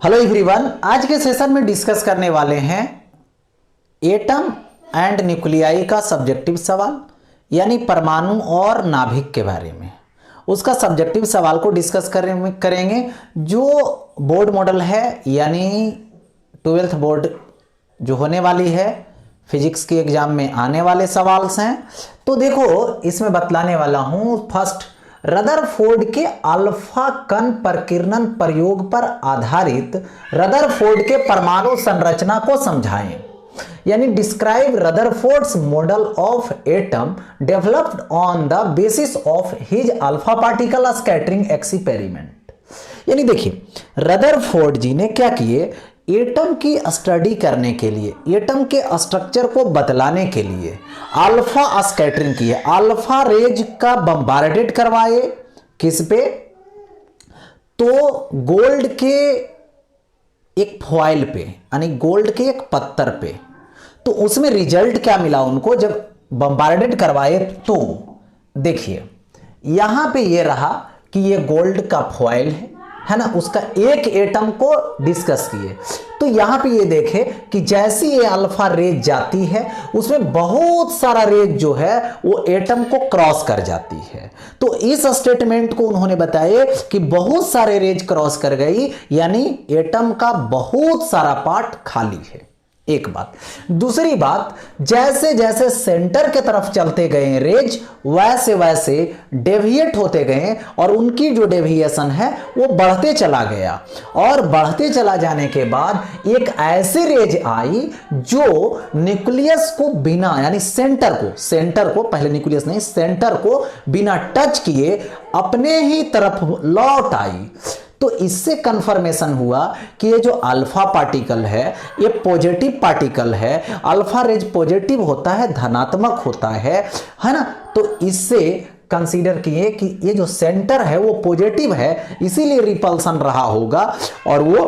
Hello everyone, आज के session में डिस्कस करने वाले हैं एटम एंड न्यूक्लियाई का सब्जेक्टिव सवाल, यानी परमाणु और नाभिक के बारे में। उसका सब्जेक्टिव सवाल को डिस्कस करेंगे जो बोर्ड मॉडल है, यानी 12th बोर्ड जो होने वाली है, फिजिक्स के एग्जाम में आने वाले सवाल हैं। तो देखो, इसमें बतलाने वाला हूं फर्स्ट, रदरफोर्ड के अल्फा कण प्रकीर्णन प्रयोग पर आधारित रदरफोर्ड के परमाणु संरचना को समझाएं, यानी describe Rutherford's model of atom developed on the basis of his alpha particle scattering experiment. यानी देखिए, रदरफोर्ड जी ने क्या किए, एटम की स्टडी करने के लिए, एटम के स्ट्रक्चर को बतलाने के लिए अल्फा स्कैटरिंग की है, अल्फा रेज का बम्बार्डेड करवाए। किस पे? तो गोल्ड के एक फॉइल पे, यानी गोल्ड के एक पत्थर पे। तो उसमें रिजल्ट क्या मिला उनको जब बम्बार्डेड करवाए? तो देखिए, यहां पे ये रहा कि ये गोल्ड का फॉइल है ना, उसका एक एटम को डिस्कस किए। तो यहां पे ये देखे कि जैसी ये अल्फा रेज जाती है, उसमें बहुत सारा रेज जो है वो एटम को क्रॉस कर जाती है। तो इस स्टेटमेंट को उन्होंने बताया कि बहुत सारे रेज क्रॉस कर गई, यानी एटम का बहुत सारा पार्ट खाली है। एक बात। दूसरी बात, जैसे जैसे सेंटर के तरफ चलते गए रेज, वैसे वैसे डेविएट होते गए और उनकी जो डेविएशन है वो बढ़ते चला गया। और बढ़ते चला जाने के बाद एक ऐसी रेज आई जो न्यूक्लियस को बिना, यानी सेंटर को पहले न्यूक्लियस नहीं, सेंटर को बिना टच किए अपने ही तरफ लौट आई। तो इससे कंफर्मेशन हुआ कि ये जो अल्फा पार्टिकल है ये पॉजिटिव पार्टिकल है। अल्फा रेज पॉजिटिव होता है, धनात्मक होता है ना। तो इससे कंसीडर किए कि ये जो सेंटर है वो पॉजिटिव है, इसीलिए रिपल्सन रहा होगा और वो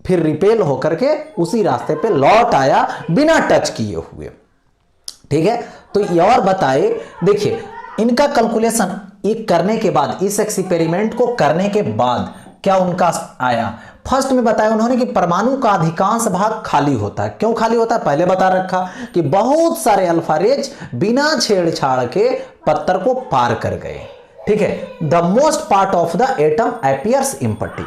फिर रिपेल होकर के उसी रास्ते पे लौट आया बिना टच किए हुए। ठीक है, तो ये और बताए, देखिए इनका कैलकुलेशन एक करने के बाद, इस एक्सपेरिमेंट को करने के बाद क्या उनका आया। फर्स्ट में बताया उन्होंने कि परमाणु का अधिकांश भाग खाली होता है। क्यों खाली होता है? पहले बता रखा कि बहुत सारे अल्फा रेज बिना छेड़छाड़ के पत्थर को पार कर गए। ठीक है, the most part of the atom appears empty,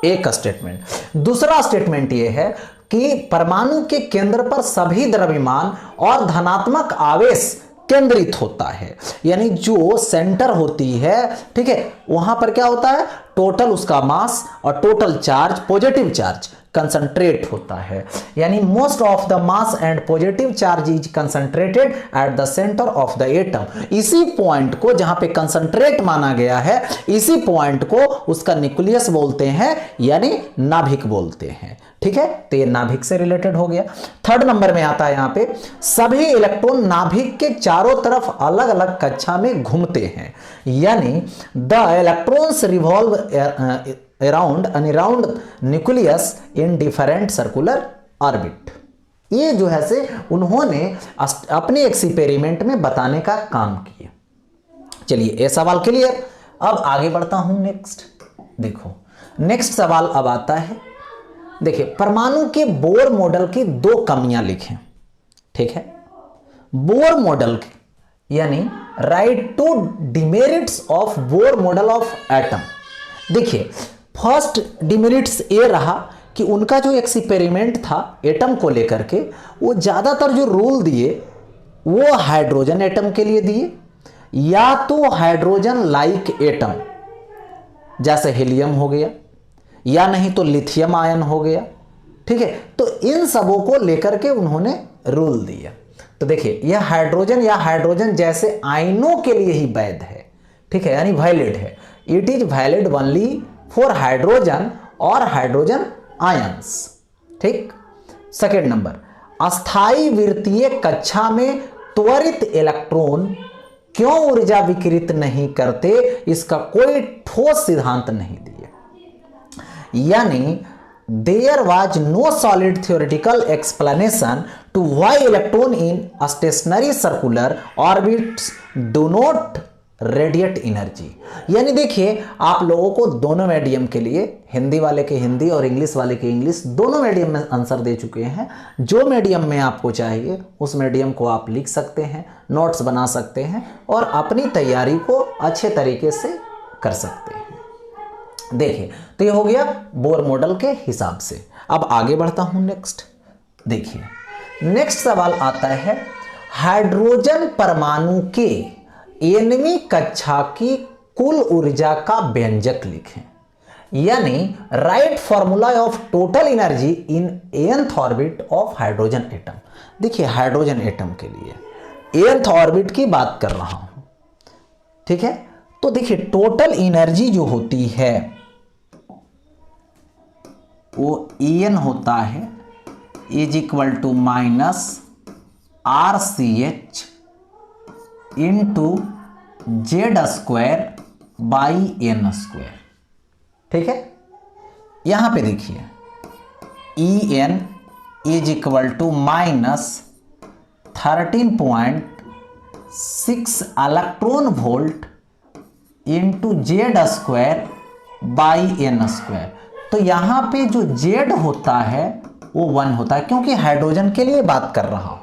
एक स्टेटमेंट। दूसरा स्टेटमेंट यह है कि परमाणु के केंद्र पर सभी द्रव्यमान और धनात्मक आवेश केंद्रित होता है, यानी जो सेंटर होती है, ठीक है, वहां पर क्या होता है, टोटल उसका मास और total charge, positive charge concentrate होता है। यानी most of the mass and positive charge is concentrated at the centre of the atom. इसी पॉइंट को जहां पे कंसंट्रेट माना गया है, इसी पॉइंट को उसका न्यूक्लियस बोलते हैं, यानी नाभिक बोलते हैं। ठीक है, तो ये नाभिक से रिलेटेड हो गया। थर्ड नंबर में आता है यहां पे, सभी इलेक्ट्रॉन नाभिक के चारों तरफ अलग अलग कक्षा में घूमते हैं, यानी the electrons revolve around nucleus in different circular orbit. ये जो है से उन्होंने अपने एक्सपेरिमेंट में बताने का काम किया। चलिए, ये सवाल क्लियर। अब आगे बढ़ता हूं नेक्स्ट। देखो, नेक्स्ट सवाल अब आता है, देखिए परमाणु के बोर मॉडल की दो कमियां लिखें। ठीक है, बोर मॉडल की, यानी write two demerits of Bohr model of atom. देखिए, फर्स्ट डिमेरिट्स ये रहा कि उनका जो एक्सपेरिमेंट था एटम को लेकर के, वो ज्यादातर जो रूल दिए वो हाइड्रोजन एटम के लिए दिए, या तो हाइड्रोजन लाइक एटम जैसे हीलियम हो गया, या नहीं तो लिथियम आयन हो गया। ठीक है, तो इन सबों को लेकर के उन्होंने रूल दिया। तो देखिए, यह हाइड्रोजन या हाइड्रोजन जैसे आयनों के लिए ही वैध है। ठीक है, यानी वैलिड है। It is valid only for hydrogen और हाइड्रोजन आयंस। ठीक। सेकेंड नंबर, अस्थाई वृत्तीय कक्षा में त्वरित इलेक्ट्रॉन क्यों ऊर्जा विकिरित नहीं करते, इसका कोई ठोस सिद्धांत नहीं दिया। यानी there was no solid theoretical explanation to why electron in stationary circular orbits do not radiate energy. यानी देखिए आप लोगों को दोनों मीडियम के लिए, हिंदी वाले के हिंदी और इंग्लिश वाले के इंग्लिश, दोनों मीडियम में आंसर दे चुके हैं। जो मीडियम में आपको चाहिए उस मीडियम को आप लिख सकते हैं, नोट्स बना सकते हैं और अपनी तैयारी को अच्छे तरीके से कर सकते हैं। देखिए तो ये हो गया बोर मॉडल के हिसाब से। अब आगे बढ़ता हूं नेक्स्ट। देखिए नेक्स्ट सवाल आता है, हाइड्रोजन परमाणु के 9वीं कक्षा की कुल ऊर्जा का व्यंजक लिखें। यानी right formula of total energy in nth orbit of hydrogen atom. देखिए हाइड्रोजन एटम के लिए nth ऑर्बिट की बात कर रहा हूं, ठीक है। तो देखिए टोटल एनर्जी जो होती है वो En होता है is equal to minus RCH into Z square by n square, ठीक है। यहां पे देखिए En is equal to minus 13.6 electron volt into Z square by n square. तो यहां पे जो जेड होता है वो 1 होता है, क्योंकि हाइड्रोजन के लिए बात कर रहा हूं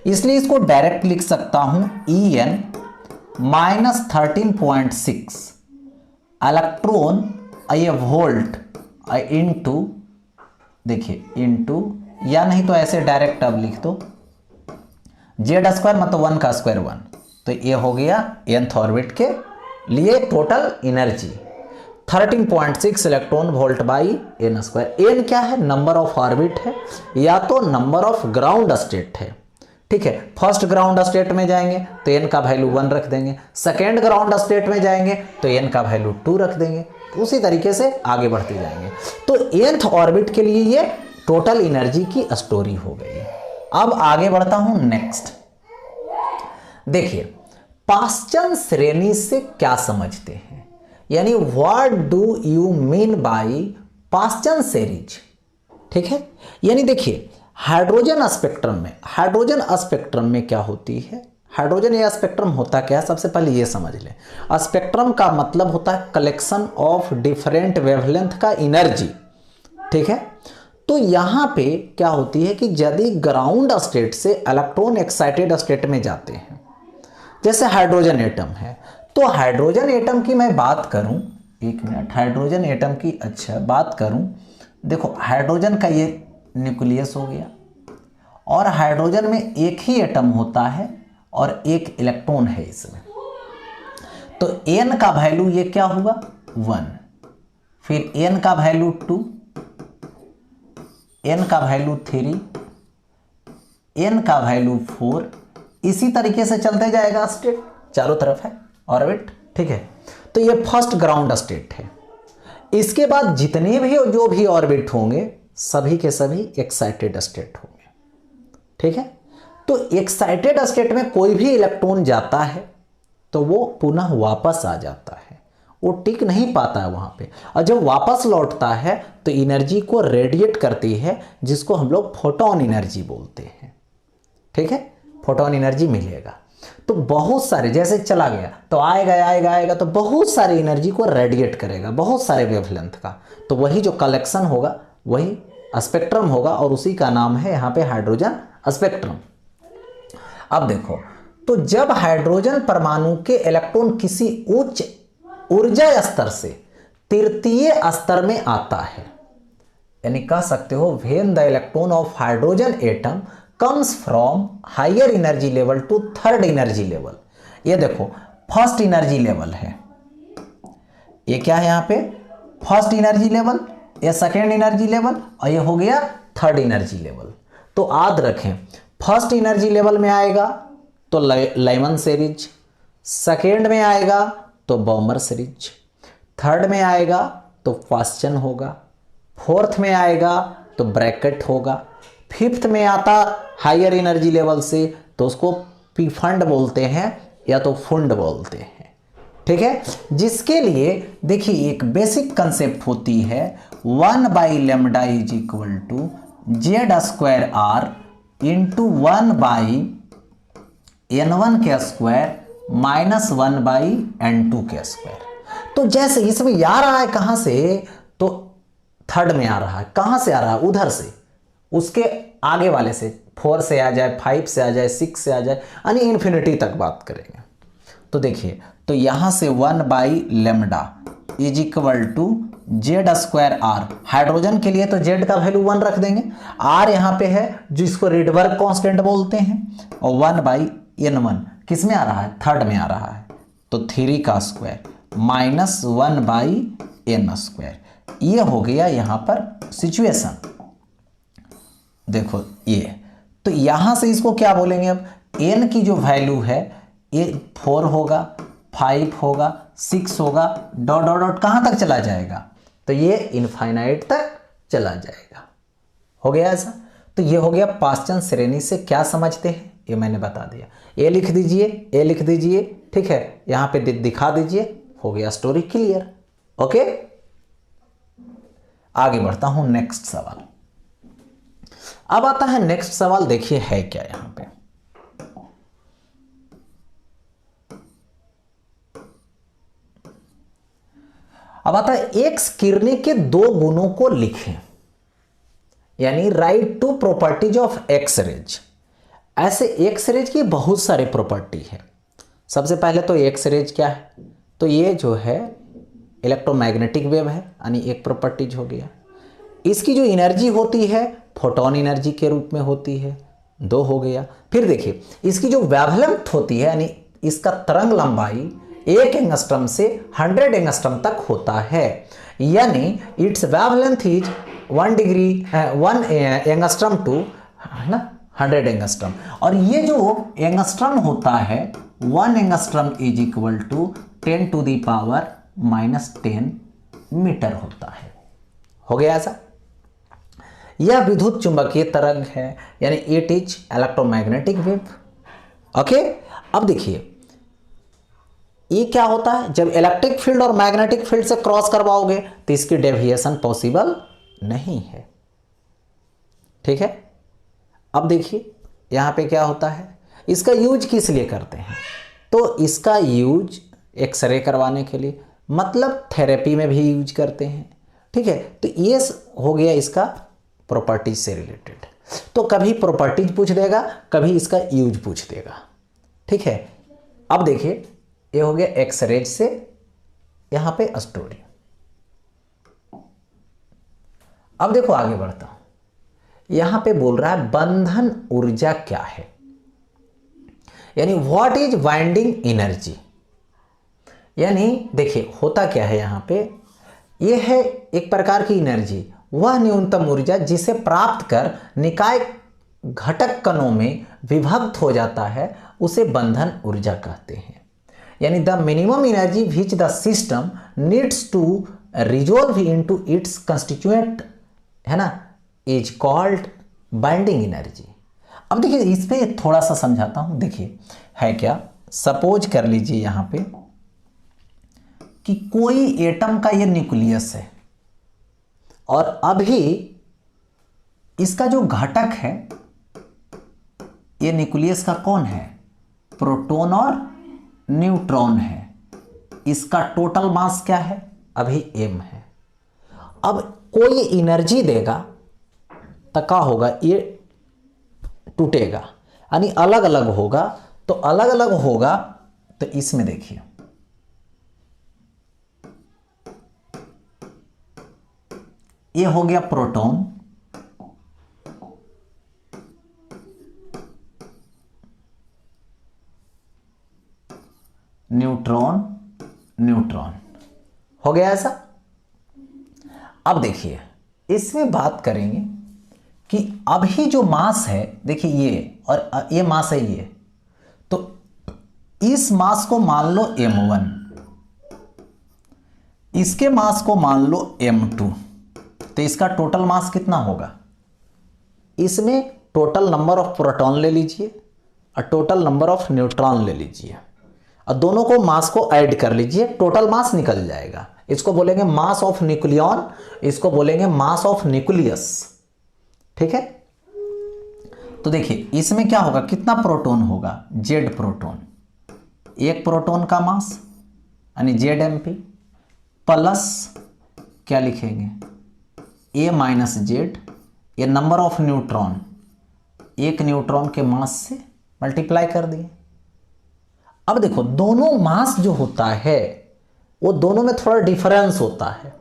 इसलिए इसको डायरेक्ट लिख सकता हूं En माइनस 13.6 इलेक्ट्रॉन ये वोल्ट इंटू, देखिए इंटू, या नहीं तो ऐसे डायरेक्ट अब लिख दो जेड स्क्वायर मतलब 1 का स्क्वायर 1। तो ये हो गया nth ऑर्बिट के लिए total energy 13.6 electron volt by n square. N क्या है? नंबर ऑफ ऑर्बिट है या तो नंबर ऑफ ग्राउंड स्टेट है, ठीक है। फर्स्ट ग्राउंड स्टेट में जाएंगे तो एन का वैल्यू 1 रख देंगे, सेकेंड ग्राउंड स्टेट में जाएंगे तो एन का वैल्यू 2 रख देंगे, उसी तरीके से आगे बढ़ते जाएंगे। तो nth ऑर्बिट के लिए ये टोटल एनर्जी की स्टोरी हो गई। अब आगे बढ़ता हूं नेक्स्ट। देखिए पाश्चन श्रेणी से क्या समझते हैं, यानी what do you mean by पाश्चन series, ठीक है। यानी देखिए हाइड्रोजन स्पेक्ट्रम में क्या होती है, हाइड्रोजन या स्पेक्ट्रम होता क्या है, सबसे पहले ये समझ लें। स्पेक्ट्रम का मतलब होता है कलेक्शन ऑफ डिफरेंट वेवलेंथ का एनर्जी, ठीक है। तो यहां पे क्या होती है कि यदि ग्राउंड स्टेट से इलेक्ट्रॉन एक्साइटेड स्टेट में जाते हैं, जैसे हाइड्रोजन एटम है, तो हाइड्रोजन एटम की मैं बात करूं, एक मिनट, हाइड्रोजन एटम की अच्छा बात करूं, देखो हाइड्रोजन का ये न्यूक्लियस हो गया और हाइड्रोजन में एक ही एटम होता है और एक इलेक्ट्रॉन है इसमें। तो n का वैल्यू ये क्या हुआ 1, फिर n का वैल्यू 2, n का वैल्यू 3, n का वैल्यू 4, इसी तरीके से चलते जाएगा स्टेट, चारों तरफ है ऑर्बिट, ठीक है। तो ये फर्स्ट ग्राउंड स्टेट है। इसके बाद जितने भी जो भी ऑर्बिट होंगे सभी के सभी एक्साइटेड स्टेट होंगे, ठीक है। तो एक्साइटेड स्टेट में कोई भी इलेक्ट्रॉन जाता है तो वो पुनः वापस आ जाता है, वो टिक नहीं पाता है वहां पे, और जब वापस लौटता है तो एनर्जी को रेडिएट करती है, जिसको हम लोग फोटोन एनर्जी बोलते हैं, ठीक है। फोटोन एनर्जी मिलेगा तो बहुत सारे, जैसे चला गया तो आएगा तो बहुत सारी एनर्जी को रेडिएट करेगा, बहुत सारे वेवलेंथ का। तो वही जो कलेक्शन होगा वही स्पेक्ट्रम होगा और उसी का नाम है यहाँ पे हाइड्रोजन स्पेक्ट्रम। अब देखो, तो जब हाइड्रोजन परमाणु के इलेक्ट्रॉन किसी उच्च ऊर्जा स्तर से तृतीय स्तर में आता है, यानी कह सकते हो when the electron of hydrogen atom comes from higher energy level to third energy level. ये देखो फर्स्ट एनर्जी लेवल है, ये क्या है यहाँ पे फर्स्ट एनर्जी लेवल, ये सेकेंड एनर्जी लेवल और ये हो गया थर्ड एनर्जी लेवल। तो याद रखें फर्स्ट एनर्जी लेवल में आएगा तो लाइमन सीरीज, सेकेंड में आएगा तो बॉमर सीरीज, थर्ड में आएगा तो पाश्चन होगा, फोर्थ में आएगा तो ब्रैकेट होगा, फिफ्थ में आता हायर एनर्जी लेवल से तो उसको पीफंड बोलते हैं या तो फुंड बोलते हैं, ठीक है। जिसके लिए देखिए एक बेसिक कंसेप्ट होती है 1/λ is equal to Z square R into 1/n1 के स्क्वायर -1/n2 के स्क्वायर। तो जैसे इसमें आ रहा है कहां से, तो थर्ड में आ रहा है, कहां से आ रहा है, उधर से, उसके आगे वाले से, 4 से आ जाए, 5 से आ जाए, 6 से आ जाए, यानी इन्फिनिटी तक बात करेंगे। तो देखिए, तो यहां से 1/λ is equal to Z²R। Hydrogen के लिए तो Z का वैल्यू 1 रख देंगे, R यहां पे है जिसको रिडबर्ग कांस्टेंट बोलते हैं, और 1/n1 किस में आ रहा है, थर्ड में आ रहा है, तो 3 का स्क्वायर -1/n²। ये हो गया यहां पर सिचुएशन। देखो ये, तो यहां से इसको क्या बोलेंगे, अब n की जो वैल्यू है ये 4 होगा, 5 होगा, 6 होगा, डॉट डॉट डॉट कहां तक चला जाएगा, तो ये इनफाइनाइट तक चला जाएगा। हो गया ऐसा। तो ये हो गया पाश्चन श्रेणी से क्या समझते हैं, ये मैंने बता दिया। ए लिख दीजिए, ए लिख दीजिए, ठीक है, यहां पे दिखा दीजिए, हो गया स्टोरी क्लियर। ओके, आगे बढ़ता हूं नेक्स्ट सवाल। अब आता है नेक्स्ट सवाल, देखिए है क्या यहां पे। अब आता है एक्स किरणें के 2 गुणों को लिखें, यानी write two properties of X rays. ऐसे एक्स रेज की बहुत सारे प्रॉपर्टी है। सबसे पहले तो एक्स रेज क्या है, तो ये जो है इलेक्ट्रोमैग्नेटिक वेव है, यानी एक प्रॉपर्टीज हो गया। इसकी जो एनर्जी होती है फोटोन एनर्जी के रूप में होती है, 2 हो गया। फिर देखिए इसकी जो वेवलेंथ होती है, यानी इसका तरंग लंबाई 1 एंगस्ट्रम से 100 एंगस्ट्रम तक होता है, यानी its wavelength is 1 angstrom to, है ना, 100 एंगस्ट्रम। और ये जो एंगस्ट्रम होता है, 1 angstrom is equal to 10⁻⁻10 metre होता है। हो गया ऐसा। यह विद्युत चुंबकीय तरंग है, यानी it is electromagnetic wave. Okay, अब देखिए ये क्या होता है, जब इलेक्ट्रिक फील्ड और मैग्नेटिक फील्ड से क्रॉस करवाओगे तो इसकी डेविएशन पॉसिबल नहीं है, ठीक है। अब देखिए यहां पे क्या होता है, इसका यूज किस लिए करते हैं, तो इसका यूज एक्सरे करवाने के लिए, मतलब थेरेपी में भी यूज करते हैं, ठीक है। तो ये हो गया इसका प्रॉपर्टीज से रिलेटेड। तो कभी प्रॉपर्टीज पूछ देगा, कभी इसका यूज पूछ देगा, ठीक है। अब देखिए ये हो गया एक्स रेज से, यहां पे स्टोरी। अब देखो आगे बढ़ता हूं, यहां पे बोल रहा है बंधन ऊर्जा क्या है, यानी व्हाट इज बाइंडिंग एनर्जी। यानी देखिए होता क्या है यहां पे, ये है एक प्रकार की एनर्जी, वह न्यूनतम ऊर्जा जिसे प्राप्त कर निकाय घटक कणों में विभक्त हो जाता है, उसे बंधन ऊर्जा कहते हैं। यानी the minimum energy which the system needs to resolve into its constituent, है ना, इज कॉल्ड बाइंडिंग एनर्जी। अब देखिए इस पे थोड़ा सा समझाता हूं। देखिए है क्या, सपोज कर लीजिए यहां पे कि कोई एटम का ये न्यूक्लियस है, और अभी इसका जो घटक है, ये न्यूक्लियस का कौन है, प्रोटॉन और न्यूट्रॉन है। इसका टोटल मास क्या है, अभी m है। अब कोई एनर्जी देगा तो क्या होगा, ये टूटेगा, यानी अलग अलग होगा। तो अलग अलग होगा तो इसमें देखिए ये हो गया प्रोटॉन, न्यूट्रॉन, न्यूट्रॉन, हो गया ऐसा। अब देखिए इसमें बात करेंगे कि अभी जो मास है, देखिए ये और ये मास है ये, तो इस मास को मान लो m1, इसके मास को मान लो m2, तो इसका टोटल मास कितना होगा, इसमें टोटल नंबर ऑफ प्रोटॉन ले लीजिए और टोटल नंबर ऑफ न्यूट्रॉन ले लीजिए और दोनों को मास को ऐड कर लीजिए, टोटल मास निकल जाएगा। इसको बोलेंगे मास ऑफ न्यूक्लियन, इसको बोलेंगे मास ऑफ न्यूक्लियस, ठीक है। तो देखिए इसमें क्या होगा, कितना प्रोटॉन होगा, Z प्रोटॉन, एक प्रोटॉन का मास यानी ZMP प्लस क्या लिखेंगे A माइनस जेड, ये नंबर ऑफ न्यूट्रॉन, एक न्यूट्रॉन के मास से मल्टीप्लाई कर दिए। अब देखो दोनों मास जो होता है वो दोनों में थोड़ा डिफरेंस होता है,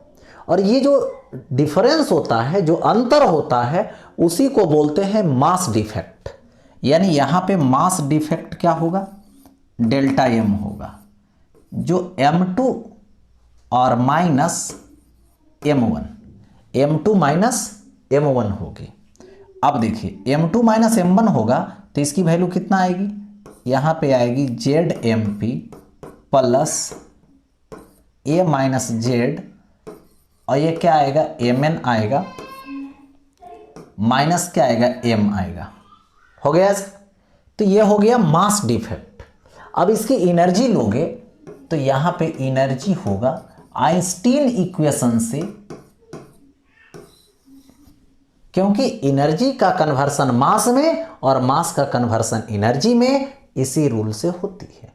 और ये जो डिफरेंस होता है, जो अंतर होता है, उसी को बोलते हैं मास डिफेक्ट। यानी यहां पे मास डिफेक्ट क्या होगा, डेल्टा M होगा, जो M2 और minus M1, M2 minus M1 होगी। अब देखिए M2 माइनस M1 होगा तो इसकी वैल्यू कितना आएगी, यहां पे आएगी ZMP plus A minus Z, और ये क्या आएगा Mn आएगा, माइनस क्या आएगा M आएगा। हो गया, तो ये हो गया मास डिफेक्ट। अब इसकी एनर्जी लोगे तो यहां पे एनर्जी होगा आइंस्टीन इक्वेशन से, क्योंकि एनर्जी का कन्वर्सन मास में और मास का कन्वर्सन एनर्जी में इसी रूल से होती है।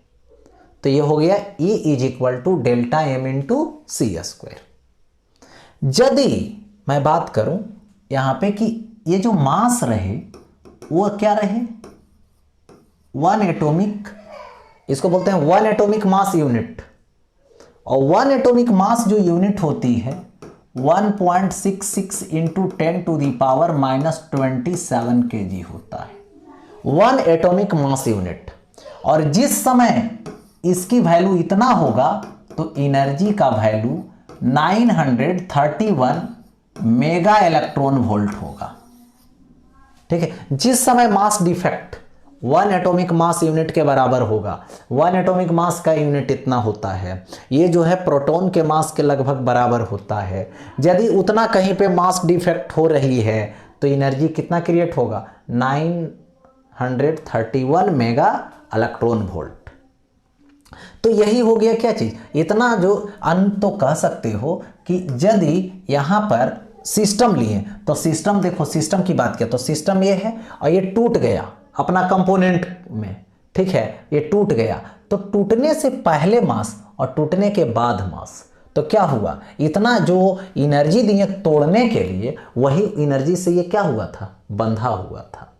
तो ये हो गया E is equal to delta M into c square. यदि मैं बात करूं यहां पे कि ये जो मास रहे वो क्या रहे, वन एटॉमिक, इसको बोलते हैं वन एटॉमिक मास यूनिट, और वन एटॉमिक मास जो यूनिट होती है 1.66 into 10 to the power -27 kg होता है, वन एटॉमिक मास यूनिट। और जिस समय इसकी वैल्यू इतना होगा तो एनर्जी का वैल्यू 931 मेगा इलेक्ट्रॉन वोल्ट होगा। ठीक है, जिस समय mass defect one atomic mass unit के बराबर होगा, वन एटॉमिक मास का यूनिट इतना होता है, ये जो है प्रोटॉन के मास के लगभग बराबर होता है। यदि उतना कहीं पे मास डिफेक्ट हो रही है तो एनर्जी कितना क्रिएट होगा, 931 मेगा इलेक्ट्रॉन वोल्ट। तो यही हो गया क्या चीज, इतना जो अंत तो कह सकते हो कि यदि यहां पर सिस्टम लिए तो सिस्टम, देखो सिस्टम की बात किया तो सिस्टम ये है और ये टूट गया अपना कंपोनेंट में, ठीक है, ये टूट गया, तो टूटने से पहले मास और टूटने के बाद मास, तो क्या हुआ, इतना जो एनर्जी दिए तोड़ने के लिए वही एनर्जी से ये क्या हुआ था, बंधा हुआ था।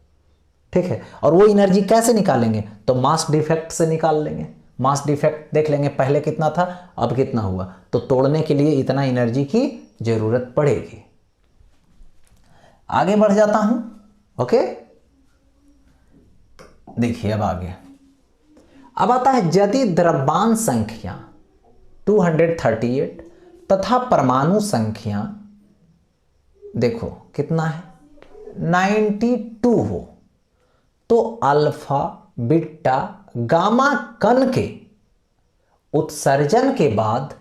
ठीक है, और वो एनर्जी कैसे निकालेंगे, तो मास डिफेक्ट से निकाल लेंगे। मास डिफेक्ट देख लेंगे पहले कितना था अब कितना हुआ, तो तोड़ने के लिए इतना एनर्जी की जरूरत पड़ेगी। आगे बढ़ जाता हूं, ओके। देखिए अब आगे, अब आता है यदि द्रव्यमान संख्या 238 तथा परमाणु संख्या देखो कितना है 92 हो, तो अल्फा बीटा गामा कण के उत्सर्जन के बाद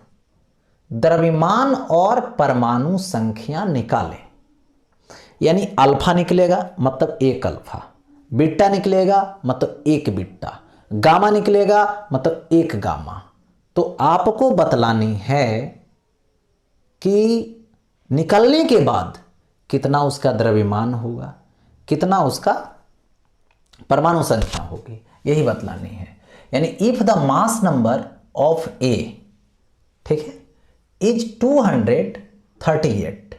द्रव्यमान और परमाणु संख्या निकालें। यानी अल्फा निकलेगा मतलब एक अल्फा, बीटा निकलेगा मतलब एक बीटा, गामा निकलेगा मतलब एक गामा। तो आपको बतलानी है कि निकलने के बाद कितना उसका द्रव्यमान होगा, कितना उसका परमाणु संख्या होगी, यही बतलानी है। यानी if the mass number of A, ठीक है, is 238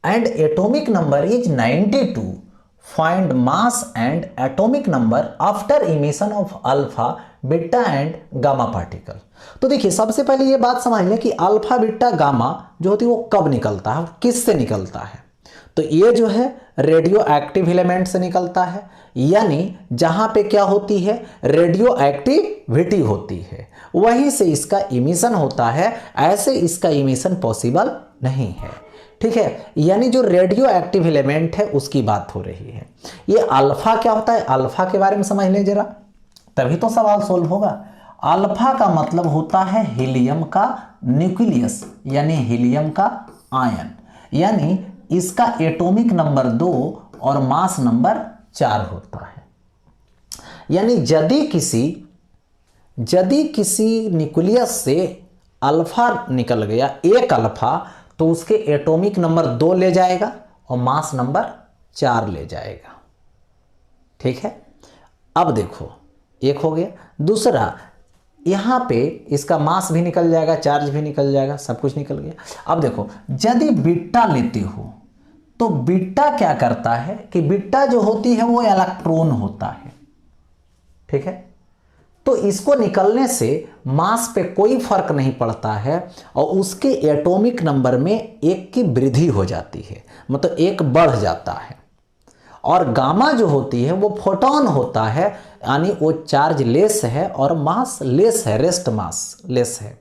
and atomic number is 92, find mass and atomic number after emission of alpha beta and gamma particle. तो देखिए सबसे पहले ये बात समझ लें कि अल्फा बीटा गामा जो होती है वो कब निकलता है, किससे निकलता है, तो ये जो है रेडियो एक्टिव एलिमेंट से निकलता है। यानी जहां पे क्या होती है, रेडियो एक्टिविटी होती है, वहीं से इसका इमिशन होता है, ऐसे इसका इमिशन पॉसिबल नहीं है। ठीक है, यानी जो रेडियो एक्टिव एलिमेंट है उसकी बात हो रही है। ये अल्फा क्या होता है, अल्फा के बारे में समझ लें जरा, तभी तो सवाल सोल्व होगा। अल्फा का मतलब होता है हीलियम का न्यूक्लियस, यानी हीलियम का आयन, यानी इसका एटॉमिक नंबर 2 और मास नंबर 4 होता है। यानी यदि किसी न्यूक्लियस से अल्फा निकल गया, एक अल्फा, तो उसके एटॉमिक नंबर 2 ले जाएगा और मास नंबर 4 ले जाएगा। ठीक है, अब देखो एक हो गया। दूसरा, यहाँ पे इसका मास भी निकल जाएगा, चार्ज भी निकल जाएगा, सब कुछ निकल गया। अब देखो यदि बीटा लेते हो तो बीटा क्या करता है कि बीटा जो होती है वो इलेक्ट्रॉन होता है, ठीक है। तो इसको निकलने से मास पे कोई फर्क नहीं पड़ता है और उसके एटॉमिक नंबर में एक की वृद्धि हो जाती है, मतलब एक बढ़ जाता है। और गामा जो होती है वो फोटोन होता है, यानी वो चार्ज लेस है और मास लेस है, रेस्ट मास लेस है,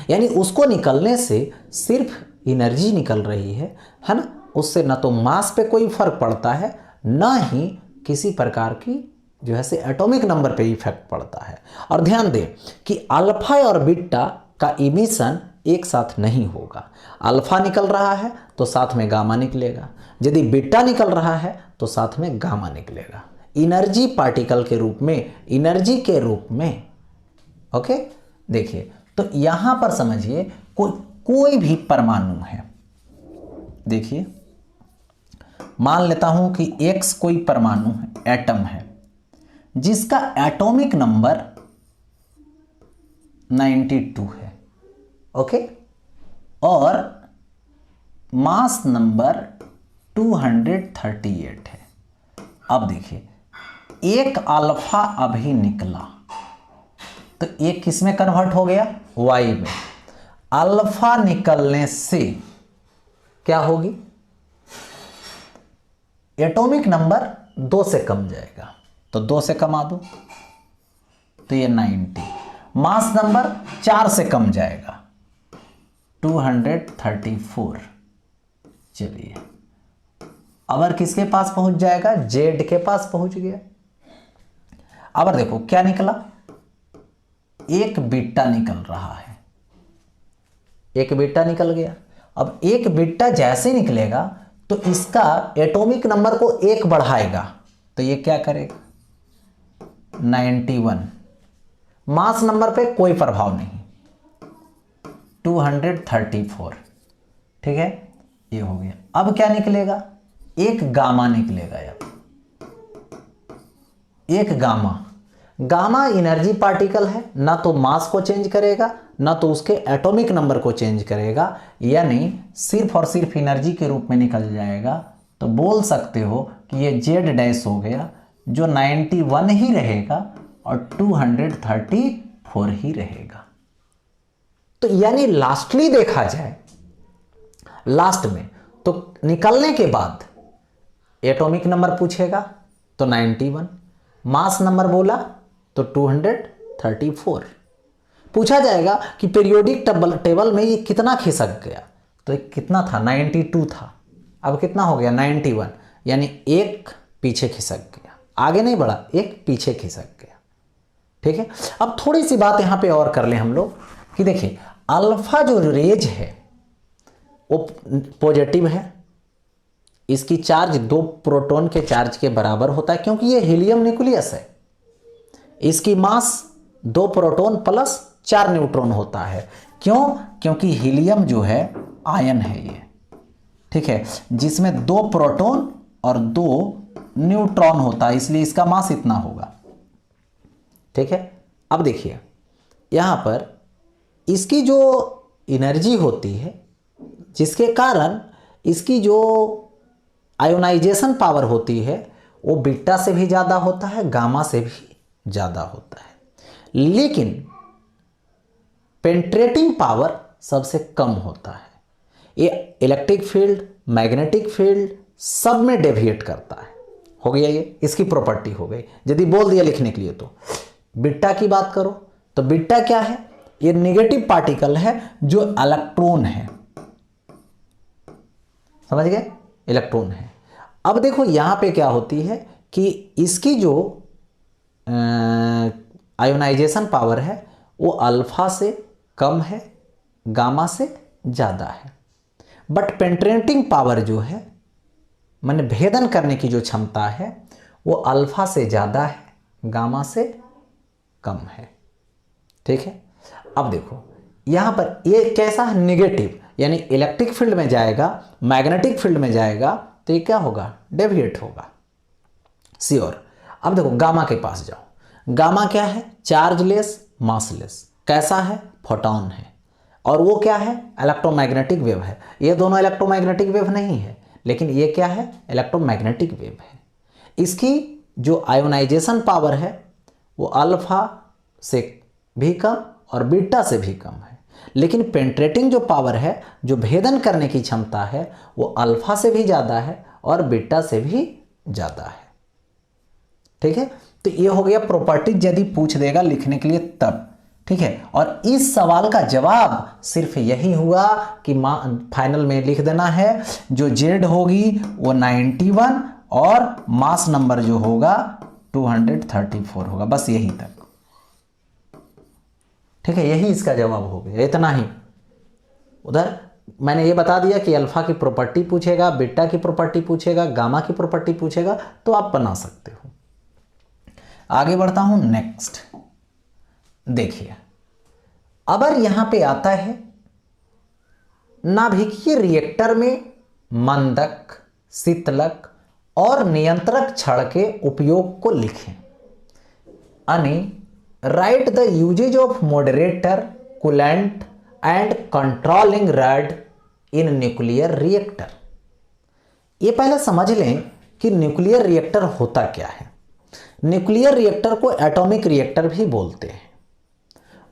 यानी उसको निकलने से सिर्फ एनर्जी निकल रही है ना। उससे ना तो मास पे कोई फर्क पड़ता है, ना ही किसी प्रकार की जो है से एटॉमिक नंबर पे इफेक्ट पड़ता है। और ध्यान दें कि अल्फा और बीटा का इमिशन एक साथ नहीं होगा। अल्फा निकल रहा है तो साथ में गामा निकलेगा, यदि बीटा निकल रहा है तो साथ में गामा निकलेगा, एनर्जी पार्टिकल के रूप में, एनर्जी के रूप में। ओके, देखिए तो यहां पर समझिए कोई भी परमाणु है, देखिए मान लेता हूं कि X कोई परमाणु है, एटम है, जिसका एटॉमिक नंबर 92 है, ओके, और मास नंबर 238 है। अब देखिए एक अल्फा अभी निकला तो एक किस में कन्वर्ट हो गया, वाई में। अल्फा निकलने से क्या होगी, एटॉमिक नंबर 2 से कम जाएगा, तो 2 से कमा दो तो ये 90। मास नंबर 4 से कम जाएगा, 234। चलिए अब किसके पास पहुंच जाएगा, जेड के पास पहुंच गया। अब देखो क्या निकला, एक बीटा निकल रहा है, एक बीटा निकल गया। अब एक बीटा जैसे निकलेगा तो इसका एटॉमिक नंबर को एक बढ़ाएगा, तो ये क्या करेगा 91। मास नंबर पे कोई प्रभाव नहीं, 234, ठीक है, ये हो गया। अब क्या निकलेगा, एक गामा निकलेगा। एक गामा, गामा एनर्जी पार्टिकल है, ना तो मास को चेंज करेगा ना तो उसके एटॉमिक नंबर को चेंज करेगा, यानी सिर्फ और सिर्फ एनर्जी के रूप में निकल जाएगा। तो बोल सकते हो कि ये जेड डैश हो गया, जो 91 ही रहेगा और 234 ही रहेगा। तो यानी लास्टली देखा जाए, लास्ट में तो निकलने के बाद एटॉमिक नंबर पूछेगा तो 91, मास नंबर बोला तो 234। पूछा जाएगा कि पीरियोडिक टेबल में ये कितना खिसक गया, तो कितना था 92 था, अब कितना हो गया 91, यानी एक पीछे खिसक गया, आगे नहीं बढ़ा, एक पीछे खिसक गया, ठीक है। अब थोड़ी सी बात यहां पे और कर लें हम लोग कि देखिए अल्फा जो रेज है वो पॉजिटिव है, इसकी चार्ज 2 प्रोटॉन के चार्ज के बराबर होता है, क्योंकि ये हीलियम न्यूक्लियस है। इसकी मास 2 प्रोटॉन प्लस 4 न्यूट्रॉन होता है। क्यों, क्योंकि हीलियम जो है आयन है ये, ठीक है, जिसमें 2 प्रोटॉन और 2 न्यूट्रॉन होता है, इसलिए इसका मास इतना होगा, ठीक है। अब देखिए यहां पर इसकी जो एनर्जी होती है, जिसके कारण इसकी जो आयोनाइजेशन पावर होती है वो बीटा से भी ज़्यादा होता है, गामा से भी ज़्यादा होता है, लेकिन पेंट्रेटिंग पावर सबसे कम होता है। ये इलेक्ट्रिक फील्ड, मैग्नेटिक फील्ड सब में डेविएट करता है। हो गया, ये इसकी प्रॉपर्टी हो गई। यदि बोल दिया लिखने के लिए तो बीटा की बात करो तो बीटा क्या है, ये नेगेटिव पार्टिकल है जो इलेक्ट्रॉन है, समझ गए, इलेक्ट्रॉन है। अब देखो यहां पे क्या होती है कि इसकी जो आयोनाइजेशन पावर है वो अल्फा से कम है, गामा से ज़्यादा है, बट पेंट्रेटिंग पावर जो है, माने भेदन करने की जो क्षमता है वो अल्फा से ज़्यादा है, गामा से कम है, ठीक है। अब देखो यहाँ पर ये कैसा है, निगेटिव, यानी इलेक्ट्रिक फील्ड में जाएगा, मैग्नेटिक फील्ड में जाएगा तो ये क्या होगा, डेविएट होगा, श्योर। अब देखो गामा के पास जाओ, गामा क्या है, चार्जलेस, मासलेस। कैसा है? फोटॉन है। और वो क्या है? इलेक्ट्रोमैग्नेटिक वेव है। ये दोनों इलेक्ट्रोमैग्नेटिक वेव नहीं है, लेकिन ये क्या है? इलेक्ट्रोमैग्नेटिक वेव है। इसकी जो आयोनाइजेशन पावर है वो अल्फा से भी कम और बीटा से भी कम है, लेकिन पेंट्रेटिंग जो पावर है, जो भेदन करने की क्षमता है, वो अल्फा से भी ज़्यादा है और बीटा से भी ज़्यादा है। ठीक है, तो ये हो गया प्रॉपर्टीज यदि पूछ देगा लिखने के लिए तब। ठीक है, और इस सवाल का जवाब सिर्फ यही हुआ कि फाइनल में लिख देना है जो जेड होगी वो 91 और मास नंबर जो होगा 234 होगा, बस यही तक। ठीक है, यही इसका जवाब हो गया, इतना ही। उधर मैंने ये बता दिया कि अल्फा की प्रॉपर्टी पूछेगा, बीटा की प्रॉपर्टी पूछेगा, गामा की प्रॉपर्टी पूछेगा, तो आप बना सकते हो। आगे बढ़ता हूं नेक्स्ट। देखिए, अगर यहां पे आता है नाभिकीय रिएक्टर में मंदक, शीतलक और नियंत्रक छड़ के उपयोग को लिखें। यानी write the uses of moderator, coolant and controlling rod in nuclear reactor. ये पहले समझ लें कि न्यूक्लियर रिएक्टर होता क्या है। न्यूक्लियर रिएक्टर को एटॉमिक रिएक्टर भी बोलते हैं,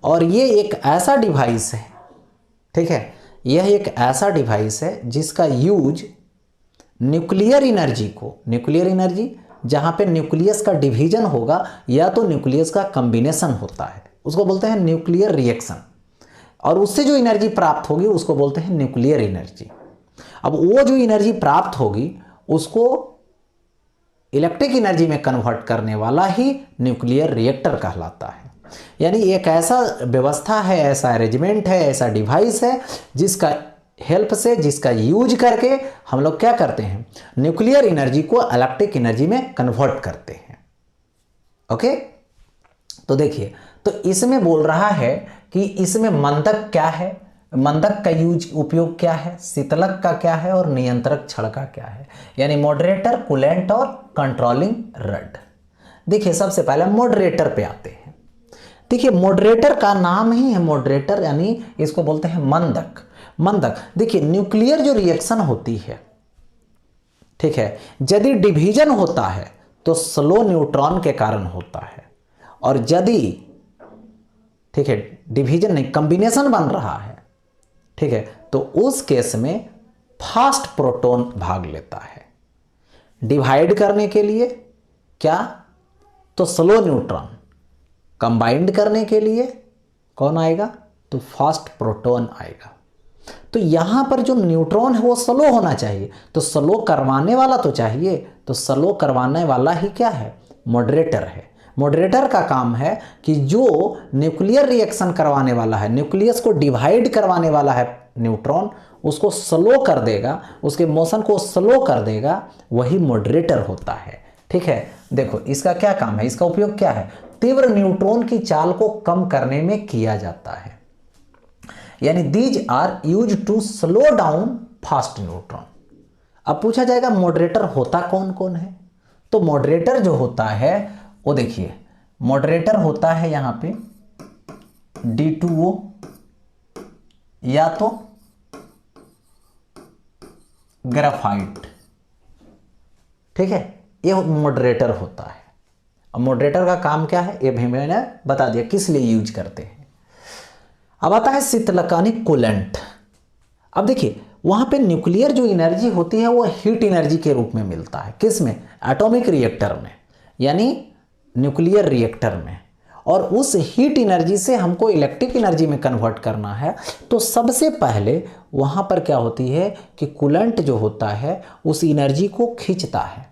और ये एक ऐसा डिवाइस है, ठीक है, यह एक ऐसा डिवाइस है जिसका यूज न्यूक्लियर एनर्जी को, न्यूक्लियर एनर्जी जहां पे न्यूक्लियस का डिवीजन होगा या तो न्यूक्लियस का कॉम्बिनेशन होता है, उसको बोलते हैं न्यूक्लियर रिएक्शन, और उससे जो एनर्जी प्राप्त होगी उसको बोलते हैं न्यूक्लियर एनर्जी। अब वो जो एनर्जी प्राप्त होगी उसको इलेक्ट्रिक एनर्जी में कन्वर्ट करने वाला ही न्यूक्लियर रिएक्टर कहलाता है। यानी एक ऐसा व्यवस्था है, ऐसा अरेंजमेंट है, ऐसा डिवाइस है जिसका हेल्प से, जिसका यूज करके हम लोग क्या करते हैं, न्यूक्लियर एनर्जी को इलेक्ट्रिक एनर्जी में कन्वर्ट करते हैं। ओके, तो देखिए, तो इसमें बोल रहा है कि इसमें मंदक क्या है, मंदक का यूज उपयोग क्या है, शीतलक का क्या है और नियंत्रक छड़ का क्या है, यानी मॉडरेटर, कूलेंट और कंट्रोलिंग रॉड। देखिए, सबसे पहले मॉडरेटर पे आते हैं। देखिए, मॉडरेटर का नाम ही है मॉडरेटर, यानी इसको बोलते हैं मंदक। मंदक, देखिए न्यूक्लियर जो रिएक्शन होती है, ठीक है, यदि डिवीजन होता है तो स्लो न्यूट्रॉन के कारण होता है, और यदि, ठीक है, डिवीजन नहीं कॉम्बिनेशन बन रहा है, ठीक है, तो उस केस में फास्ट प्रोटॉन भाग लेता है। डिवाइड करने के लिए क्या, तो स्लो न्यूट्रॉन, कंबाइंड करने के लिए कौन आएगा, तो फास्ट प्रोटॉन आएगा। तो यहां पर जो न्यूट्रॉन है वो स्लो होना चाहिए, तो स्लो करवाने वाला तो चाहिए, तो स्लो करवाने वाला ही क्या है, मॉडरेटर है। मॉडरेटर का काम है कि जो न्यूक्लियर रिएक्शन करवाने वाला है, न्यूक्लियस को डिवाइड करवाने वाला है न्यूट्रॉन, उसको स्लो कर देगा, उसके मोशन को स्लो कर देगा, वही मॉडरेटर होता है। ठीक है, देखो इसका क्या काम है, इसका उपयोग क्या है, तीव्र न्यूट्रॉन की चाल को कम करने में किया जाता है। यानी these are used to slow down fast neutron. अब पूछा जाएगा मॉडरेटर होता कौन कौन है, तो मॉडरेटर जो होता है वो देखिए, मॉडरेटर होता है यहां पे D2O, या तो ग्राफाइट, ठीक है, ये मॉडरेटर होता है। अब मॉडरेटर का काम क्या है ये भी मैंने बता दिया किस लिए यूज करते हैं। अब आता है शीतलकानिक कूलेंट। अब देखिए, वहां पे न्यूक्लियर जो एनर्जी होती है वो हीट एनर्जी के रूप में मिलता है, किस में, एटॉमिक रिएक्टर में, यानी न्यूक्लियर रिएक्टर में, और उस हीट एनर्जी से हमको इलेक्ट्रिक एनर्जी में कन्वर्ट करना है। तो सबसे पहले वहां पर क्या होती है कि कूलेंट जो होता है उस एनर्जी को खींचता है,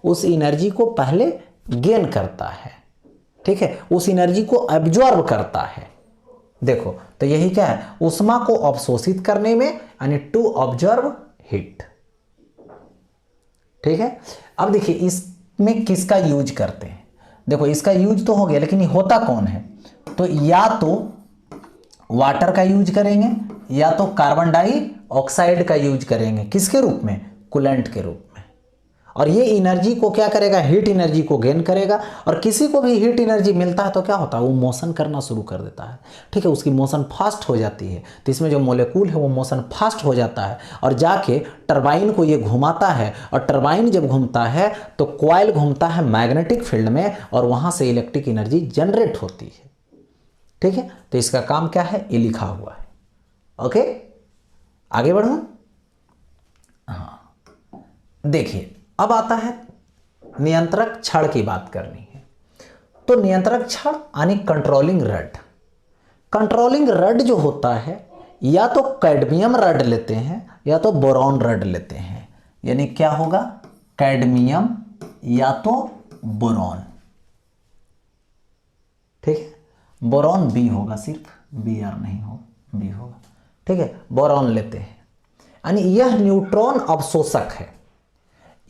उस एनर्जी को पहले गेन करता है, ठीक है, उस एनर्जी को एब्जॉर्ब करता है। देखो, तो यही क्या है, उष्मा को अवशोषित करने में, यानी टू ऑब्जर्व हीट। ठीक है, अब देखिए इसमें किसका यूज करते हैं, देखो इसका यूज तो हो गया, लेकिन ये होता कौन है, तो या तो वाटर का यूज करेंगे या तो कार्बन डाइऑक्साइड का यूज करेंगे, किसके रूप में, कूलेंट के रूप में। और ये एनर्जी को क्या करेगा, हीट एनर्जी को गेन करेगा। और किसी को भी हीट एनर्जी मिलता है तो क्या होता है, वो मोशन करना शुरू कर देता है, ठीक है, उसकी मोशन फास्ट हो जाती है। तो इसमें जो मोलेक्यूल है वो मोशन फास्ट हो जाता है और जाके टरबाइन को ये घुमाता है। और टरबाइन जब घूमता है तो कॉइल घूमता है मैग्नेटिक फील्ड में और वहाँ से इलेक्ट्रिक एनर्जी जनरेट होती है, ठीक है। तो इसका काम क्या है, ये लिखा हुआ है। ओके, आगे बढ़ूँ। हाँ, देखिए अब आता है नियंत्रक छड़ की बात करनी है। तो नियंत्रक छड़ यानी कंट्रोलिंग रड। कंट्रोलिंग रड जो होता है या तो कैडमियम रड लेते हैं या तो बोरॉन रड लेते हैं। यानी क्या होगा, कैडमियम या तो बोरॉन, ठीक है। बोरॉन बी होगा, सिर्फ बी आर नहीं होगा, बी होगा, ठीक है। बोरॉन लेते हैं, यानी यह न्यूट्रॉन अवशोषक है,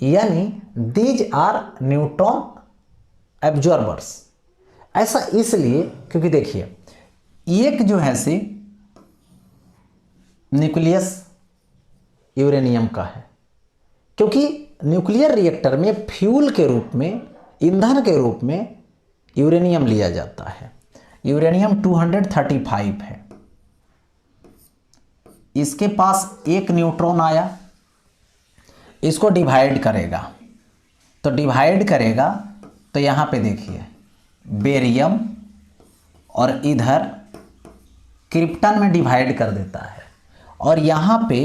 यानी दीज आर न्यूट्रॉन एब्जॉर्बर्स। ऐसा इसलिए क्योंकि देखिए एक जो है से न्यूक्लियस यूरेनियम का है, क्योंकि न्यूक्लियर रिएक्टर में फ्यूल के रूप में, ईंधन के रूप में यूरेनियम लिया जाता है। यूरेनियम 235 है, इसके पास एक न्यूट्रॉन आया, इसको डिवाइड करेगा, तो डिवाइड करेगा तो यहाँ पे देखिए बेरियम और इधर क्रिप्टन में डिवाइड कर देता है और यहाँ पे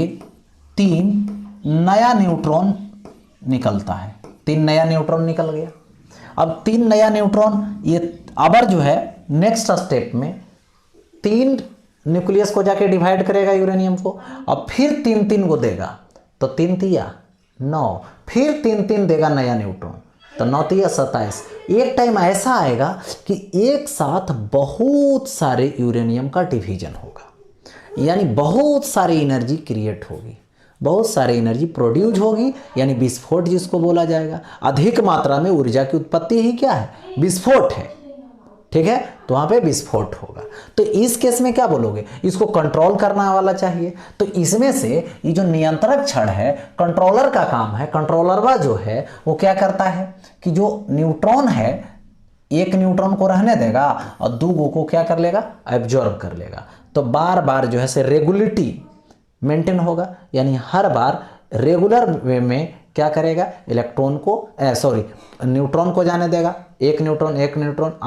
3 नया न्यूट्रॉन निकलता है, 3 नया न्यूट्रॉन निकल गया। अब 3 नया न्यूट्रॉन ये अबर जो है नेक्स्ट स्टेप में 3 न्यूक्लियस को जाके डिवाइड करेगा यूरेनियम को, अब फिर 3 को देगा, तो 3 तिया 9, फिर 3 देगा नया न्यूट्रॉन, तो 9 तिया 27। एक टाइम ऐसा आएगा कि एक साथ बहुत सारे यूरेनियम का डिवीजन होगा, यानी बहुत सारी एनर्जी क्रिएट होगी, बहुत सारी एनर्जी प्रोड्यूस होगी, यानी विस्फोट जिसको बोला जाएगा। अधिक मात्रा में ऊर्जा की उत्पत्ति ही क्या है, विस्फोट है, ठीक है। तो वहाँ पे विस्फोट होगा। तो इस केस में क्या बोलोगे, इसको कंट्रोल करने वाला चाहिए। तो इसमें से ये जो नियंत्रक छड़ है, कंट्रोलर का काम है। कंट्रोलर जो है वो क्या करता है कि जो न्यूट्रॉन है, एक न्यूट्रॉन को रहने देगा और 2 को क्या कर लेगा, एब्जॉर्ब कर लेगा। तो बार बार जो है से रेगुलिटी मेंटेन होगा, यानी हर बार रेगुलर वे में क्या करेगा, इलेक्ट्रॉन को न्यूट्रॉन को जाने देगा। एक न्यूट्रॉन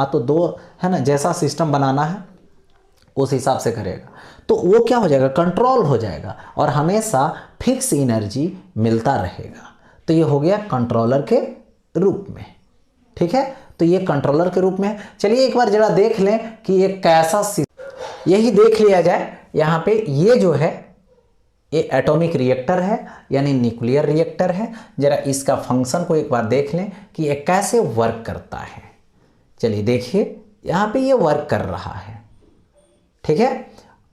तो 2 है ना, जैसा सिस्टम बनाना है उस हिसाब से करेगा। तो वो क्या हो जाएगा, कंट्रोल हो जाएगा और हमेशा फिक्स एनर्जी मिलता रहेगा। तो ये हो गया कंट्रोलर के रूप में, ठीक है। तो ये कंट्रोलर के रूप में है। चलिए एक बार जरा देख लें कि ये कैसा, यही देख लिया जाए। यहाँ पे ये जो है ये एटॉमिक रिएक्टर है, यानी न्यूक्लियर रिएक्टर है। जरा इसका फंक्शन को एक बार देख लें कि ये कैसे वर्क करता है। चलिए देखिए, यहाँ पे ये वर्क कर रहा है, ठीक है।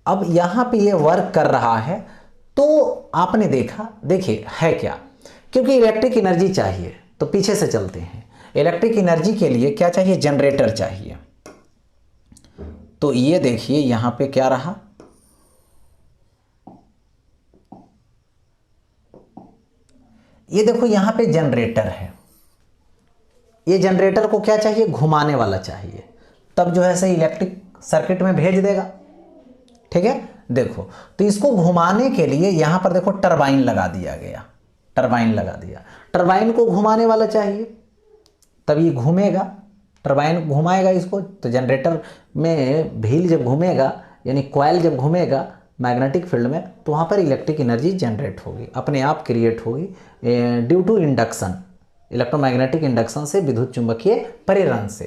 अब यहाँ पे ये वर्क कर रहा है तो आपने देखा, देखिए है क्या, क्योंकि इलेक्ट्रिक एनर्जी चाहिए तो पीछे से चलते हैं। इलेक्ट्रिक एनर्जी के लिए क्या चाहिए, जनरेटर चाहिए। तो ये देखिए यहाँ पे क्या रहा, ये देखो यहाँ पे जनरेटर है। ये जनरेटर को क्या चाहिए, घुमाने वाला चाहिए, तब जो है से इलेक्ट्रिक सर्किट में भेज देगा, ठीक है। देखो तो इसको घुमाने के लिए यहाँ पर देखो टरबाइन लगा दिया गया, टरबाइन लगा दिया। टरबाइन को घुमाने वाला चाहिए तब ये घूमेगा, टरबाइन घुमाएगा इसको। तो जनरेटर में व्हील जब घूमेगा, यानी कॉइल जब घूमेगा मैग्नेटिक फील्ड में, तो वहाँ पर इलेक्ट्रिक एनर्जी जनरेट होगी, अपने आप क्रिएट होगी due to induction, electromagnetic induction से, विद्युत चुंबकीय प्रेरण से।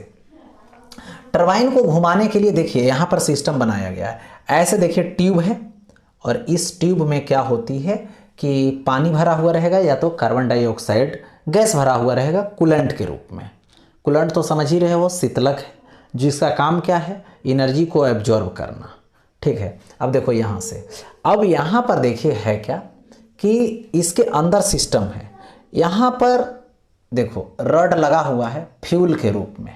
टरबाइन को घुमाने के लिए देखिए यहाँ पर सिस्टम बनाया गया है। ऐसे देखिए ट्यूब है और इस ट्यूब में क्या होती है कि पानी भरा हुआ रहेगा या तो कार्बन डाइऑक्साइड गैस भरा हुआ रहेगा कूलेंट के रूप में। कूलेंट तो समझ ही रहे हो, शीतलक है जिसका काम क्या है, एनर्जी को एब्जॉर्ब करना, ठीक है। अब देखो यहाँ से, अब यहाँ पर देखिए है क्या कि इसके अंदर सिस्टम है। यहाँ पर देखो रड लगा हुआ है फ्यूल के रूप में,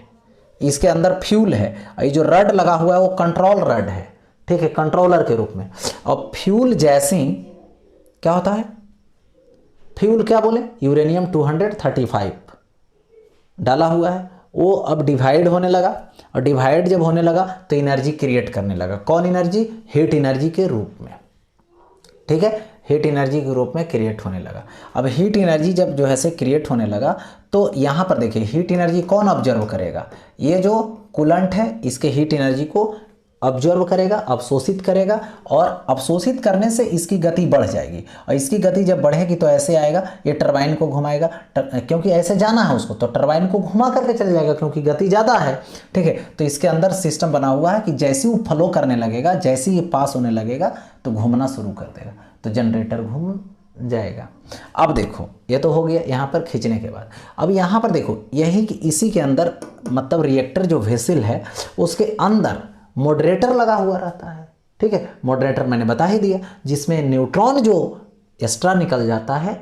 इसके अंदर फ्यूल है। ये जो रड लगा हुआ है वो कंट्रोल रड है, ठीक है, कंट्रोलर के रूप में। और फ्यूल जैसे ही क्या होता है, फ्यूल क्या बोले, यूरेनियम 235 डाला हुआ है, वो अब डिवाइड होने लगा, और डिवाइड जब होने लगा तो एनर्जी क्रिएट करने लगा। कौन एनर्जी, हीट एनर्जी के रूप में, ठीक है, हीट एनर्जी के रूप में क्रिएट होने लगा। अब हीट एनर्जी जब जो है से क्रिएट होने लगा तो यहाँ पर देखिए हीट एनर्जी कौन ऑब्जर्व करेगा, ये जो कूलेंट है इसके हीट एनर्जी को ऑब्जर्व करेगा, अवशोषित करेगा, और अवशोषित करने से इसकी गति बढ़ जाएगी, और इसकी गति जब बढ़ेगी तो ऐसे आएगा, ये टरबाइन को घुमाएगा, क्योंकि ऐसे जाना है उसको तो टरबाइन को घुमा करके चल जाएगा क्योंकि गति ज़्यादा है, ठीक है। तो इसके अंदर सिस्टम बना हुआ है कि जैसे वो फ्लो करने लगेगा, जैसे ये पास होने लगेगा तो घूमना शुरू कर देगा, तो जनरेटर घूम जाएगा। अब देखो ये तो हो गया यहाँ पर खींचने के बाद। अब यहाँ पर देखो यही कि इसी के अंदर मतलब रिएक्टर जो वेसल है उसके अंदर मॉडरेटर लगा हुआ रहता है, ठीक है। मॉडरेटर मैंने बता ही दिया, जिसमें न्यूट्रॉन जो एक्स्ट्रा निकल जाता है,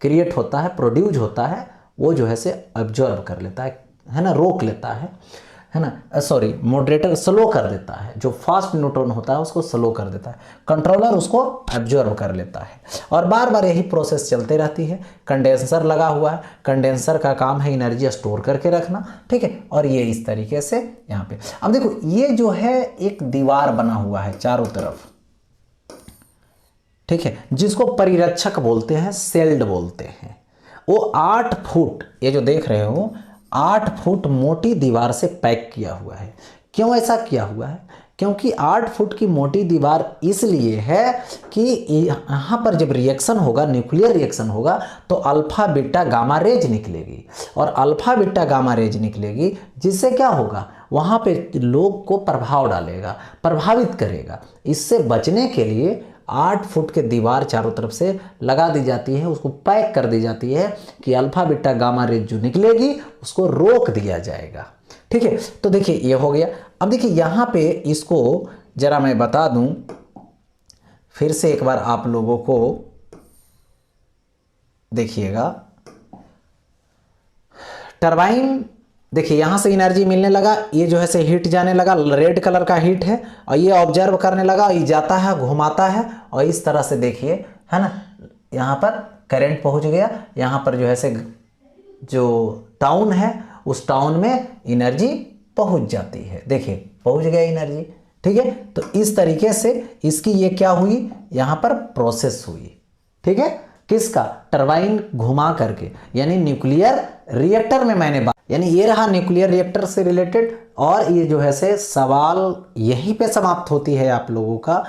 क्रिएट होता है, प्रोड्यूस होता है, वो जो है से ऑब्जर्व कर लेता है ना, रोक लेता है ना, सॉरी मॉडरेटर स्लो कर देता है, जो फास्ट न्यूट्रॉन होता है उसको स्लो कर देता है, कंट्रोलर उसको ऑब्जर्व कर लेता है, और बार बार यही प्रोसेस चलते रहती है। कंडेंसर लगा हुआ है, कंडेंसर का काम है एनर्जी स्टोर करके रखना, ठीक है। और ये इस तरीके से यहाँ पे अब देखो ये जो है एक दीवार बना हुआ है चारों तरफ, ठीक है, जिसको परिरक्षक बोलते हैं, सेल्ड बोलते हैं। वो 8 फुट, ये जो देख रहे हो 8 फुट मोटी दीवार से पैक किया हुआ है। क्यों ऐसा किया हुआ है, क्योंकि 8 फुट की मोटी दीवार इसलिए है कि यहाँ पर जब रिएक्शन होगा, न्यूक्लियर रिएक्शन होगा, तो अल्फा बीटा गामा रेज निकलेगी, और अल्फा बीटा गामा रेज निकलेगी जिससे क्या होगा, वहाँ पे लोग को प्रभाव डालेगा, प्रभावित करेगा। इससे बचने के लिए 8 फुट के दीवार चारों तरफ से लगा दी जाती है, उसको पैक कर दी जाती है कि अल्फा बीटा गामा रेज जो निकलेगी उसको रोक दिया जाएगा, ठीक है। तो देखिए ये हो गया। अब देखिए यहाँ पे इसको जरा मैं बता दूं फिर से एक बार आप लोगों को, देखिएगा टरबाइन, देखिए यहाँ से एनर्जी मिलने लगा, ये जो है से हीट जाने लगा, रेड कलर का हीट है, और ये ऑब्जर्व करने लगा, ये जाता है, घुमाता है, और इस तरह से देखिए है ना, यहाँ पर करंट पहुँच गया, यहाँ पर जो है से जो टाउन है उस टाउन में एनर्जी पहुँच जाती है, देखिए पहुँच गया एनर्जी, ठीक है। तो इस तरीके से इसकी ये क्या हुई, यहाँ पर प्रोसेस हुई, ठीक है, किसका, टरबाइन घुमा करके, यानी न्यूक्लियर रिएक्टर में मैंने बात, यानी ये रहा न्यूक्लियर रिएक्टर से रिलेटेड, और ये जो है से सवाल यहीं पे समाप्त होती है आप लोगों का।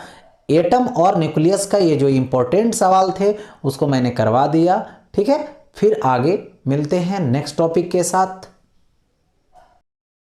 एटम और न्यूक्लियस का ये जो इम्पोर्टेंट सवाल थे उसको मैंने करवा दिया, ठीक है। फिर आगे मिलते हैं नेक्स्ट टॉपिक के साथ।